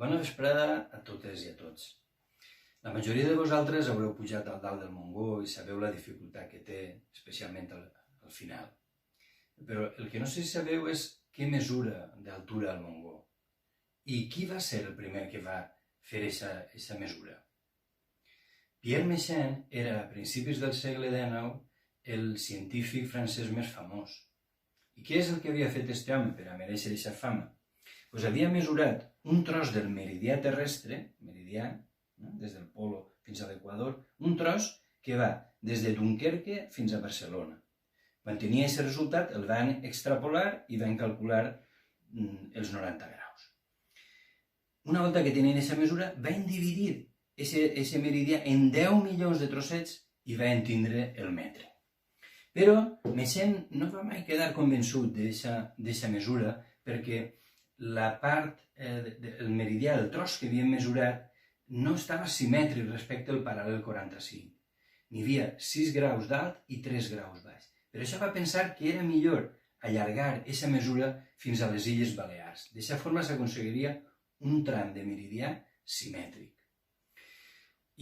Bona vesprada a totes i a tots. La majoria de vosaltres haureu pujat al dalt del Montgó i sabeu la dificultat que té, especialment al final. Però el que no sé si sabeu és què mesura d'altura el Montgó i qui va ser el primer que va fer aquesta mesura. Pierre Méchain era a principis del segle XIX el científic francès més famós. I què és el que havia fet aquest home per a mereixer aquesta fama? Doncs havia mesurat un tros del meridià terrestre, meridià, des del polo fins a l'equador, un tros que va des de Dunkerque fins a Barcelona. Quan tenia aquest resultat el van extrapolar i van calcular els 90 graus. Una volta que tenien aquesta mesura, van dividir aquest meridià en 10 milions de trossets i van tindre el metre. Però Méchain no va mai quedar convençut d'aquesta mesura perquè la part, el meridià, el tros que havien mesurat, no estava simètric respecte al paral·lel 45. N'hi havia 6 graus d'alt i 3 graus baix. Per això va pensar que era millor allargar aquesta mesura fins a les Illes Balears. D'aquesta forma s'aconseguiria un tram de meridià simètric.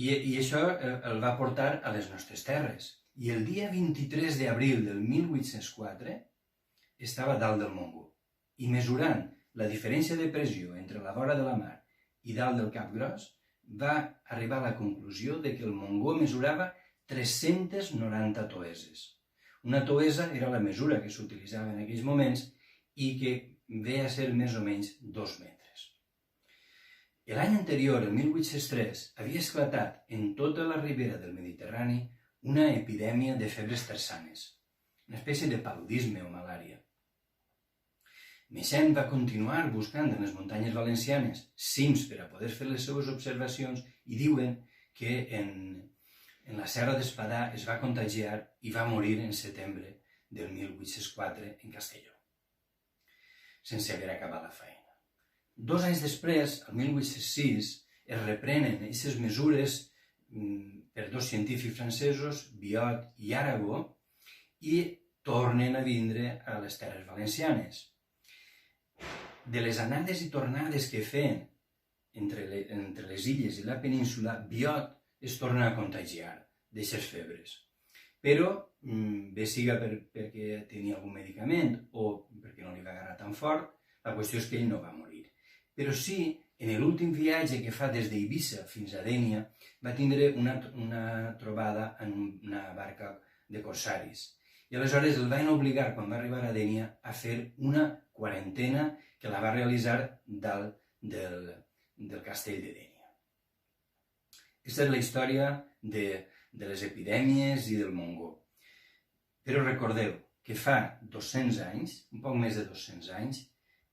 I això el va portar a les nostres terres. I el dia 23 d'abril del 1804 estava dalt del Montgó. I mesurant la diferència de pressió entre la vora de la mar i dalt del Cap Gros, va arribar a la conclusió que el Montgó mesurava 390 toeses. Una toesa era la mesura que s'utilitzava en aquells moments i que ve a ser més o menys 2 metres. L'any anterior, el 1803, havia esclatat en tota la ribera del Mediterrani una epidèmia de febres tersanes, una espècie de paludisme o malària. Méchain va continuar buscant en les muntanyes valencianes cims per a poder fer les seves observacions i diuen que en la Serra d'Espadà es va contagiar i va morir en setembre del 1804 en Castelló, sense haver acabat la feina. 2 anys després, el 1806, es reprenen aquestes mesures per 2 científics francesos, Biot i Arago, i tornen a vindre a les terres valencianes. De les anades i tornades que feien entre les illes i la península, Biot es torna a contagiar d'aquestes febres. Però, bé siga perquè tenia algun medicament o perquè no li va agarrar tan fort, la qüestió és que ell no va morir. Però sí, en l'últim viatge que fa des d'Eivissa fins a Dénia, va tindre una trobada en una barca de corsaris. I aleshores el van obligar, quan va arribar a Dénia, a fer una quarantena que la va realitzar dalt del castell de Dénia. Aquesta és la història de les epidèmies i del Montgó. Però recordeu que fa 200 anys, un poc més de 200 anys,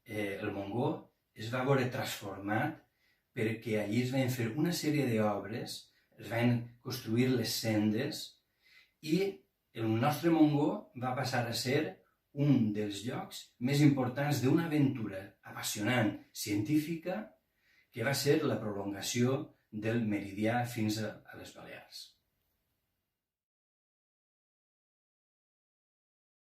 el Montgó es va veure transformat perquè allí es van fer una sèrie d'obres, es van construir les sendes i el nostre Montgó va passar a ser un dels llocs més importants d'una aventura apassionant científica que va ser la prolongació del meridià fins a les Balears.